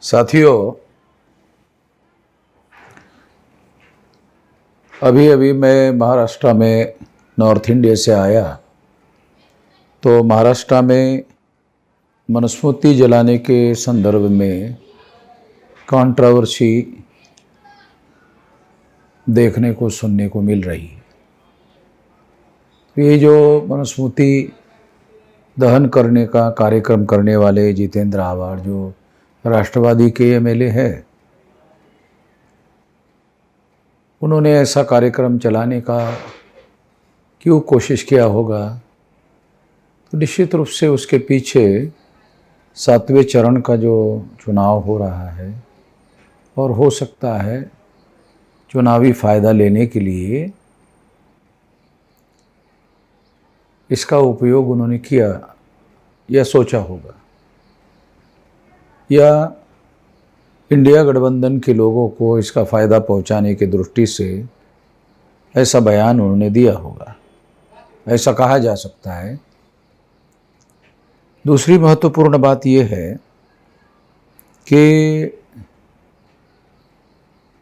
साथियों, अभी अभी मैं महाराष्ट्र में नॉर्थ इंडिया से आया तो महाराष्ट्र में मनुस्मृति जलाने के संदर्भ में कंट्रोवर्सी देखने को सुनने को मिल रही है। ये जो मनुस्मृति दहन करने का कार्यक्रम करने वाले जितेंद्र आव्हाड जो राष्ट्रवादी के एमएलए है, उन्होंने ऐसा कार्यक्रम चलाने का क्यों कोशिश किया होगा, तो निश्चित रूप से उसके पीछे 7वें चरण का जो चुनाव हो रहा है और हो सकता है चुनावी फ़ायदा लेने के लिए इसका उपयोग उन्होंने किया या सोचा होगा, या इंडिया गठबंधन के लोगों को इसका फ़ायदा पहुंचाने की दृष्टि से ऐसा बयान उन्होंने दिया होगा, ऐसा कहा जा सकता है। दूसरी महत्वपूर्ण बात यह है कि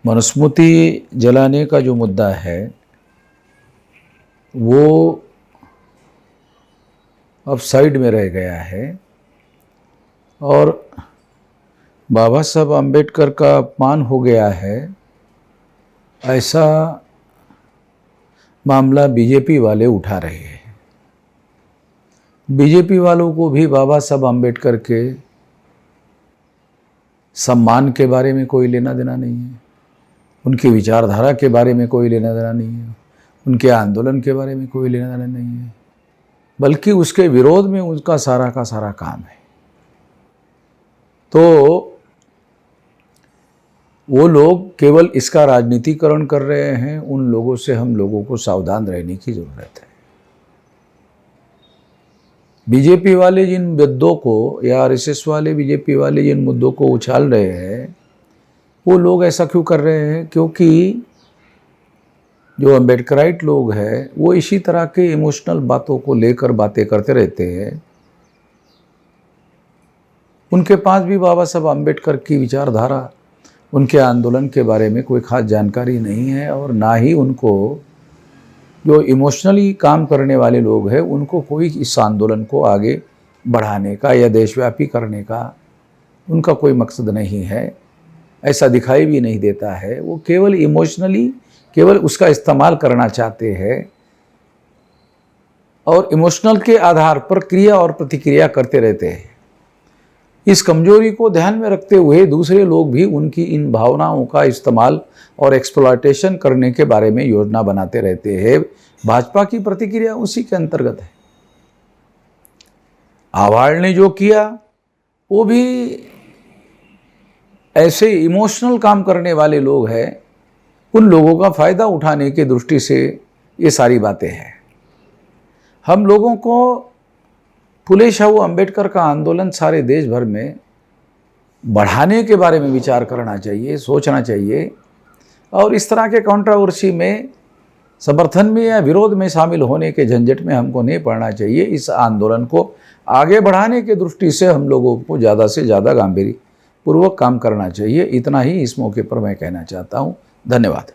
मनुस्मृति जलाने का जो मुद्दा है वो अब साइड में रह गया है और बाबा साहब अम्बेडकर का अपमान हो गया है, ऐसा मामला बीजेपी वाले उठा रहे हैं। बीजेपी वालों को भी बाबा साहब अम्बेडकर के सम्मान के बारे में कोई लेना देना नहीं है, उनकी विचारधारा के बारे में कोई लेना देना नहीं है, उनके आंदोलन के बारे में कोई लेना देना नहीं है, बल्कि उसके विरोध में उनका सारा का सारा काम है। तो वो लोग केवल इसका राजनीतिकरण कर रहे हैं। उन लोगों से हम लोगों को सावधान रहने की ज़रूरत है। बीजेपी वाले जिन मुद्दों को या आरएसएस वाले बीजेपी वाले जिन मुद्दों को उछाल रहे हैं, वो लोग ऐसा क्यों कर रहे हैं? क्योंकि जो अम्बेडकराइट लोग हैं वो इसी तरह के इमोशनल बातों को लेकर बातें करते रहते हैं। उनके पास भी बाबा साहब अम्बेडकर की विचारधारा, उनके आंदोलन के बारे में कोई ख़ास जानकारी नहीं है, और ना ही उनको जो इमोशनली काम करने वाले लोग हैं उनको कोई इस आंदोलन को आगे बढ़ाने का या देशव्यापी करने का उनका कोई मकसद नहीं है, ऐसा दिखाई भी नहीं देता है। वो केवल इमोशनली केवल उसका इस्तेमाल करना चाहते हैं और इमोशनल के आधार पर क्रिया और प्रतिक्रिया करते रहते हैं। इस कमजोरी को ध्यान में रखते हुए दूसरे लोग भी उनकी इन भावनाओं का इस्तेमाल और एक्सप्लॉयटेशन करने के बारे में योजना बनाते रहते हैं। भाजपा की प्रतिक्रिया उसी के अंतर्गत है। आव्हाड ने जो किया वो भी ऐसे इमोशनल काम करने वाले लोग हैं, उन लोगों का फ़ायदा उठाने की दृष्टि से ये सारी बातें हैं। हम लोगों को फुले शाहू अम्बेडकर का आंदोलन सारे देश भर में बढ़ाने के बारे में विचार करना चाहिए, सोचना चाहिए, और इस तरह के कंट्रोवर्सी में समर्थन में या विरोध में शामिल होने के झंझट में हमको नहीं पड़ना चाहिए। इस आंदोलन को आगे बढ़ाने के दृष्टि से हम लोगों को ज़्यादा से ज़्यादा गंभीरपूर्वक काम करना चाहिए। इतना ही इस मौके पर मैं कहना चाहता हूँ। धन्यवाद।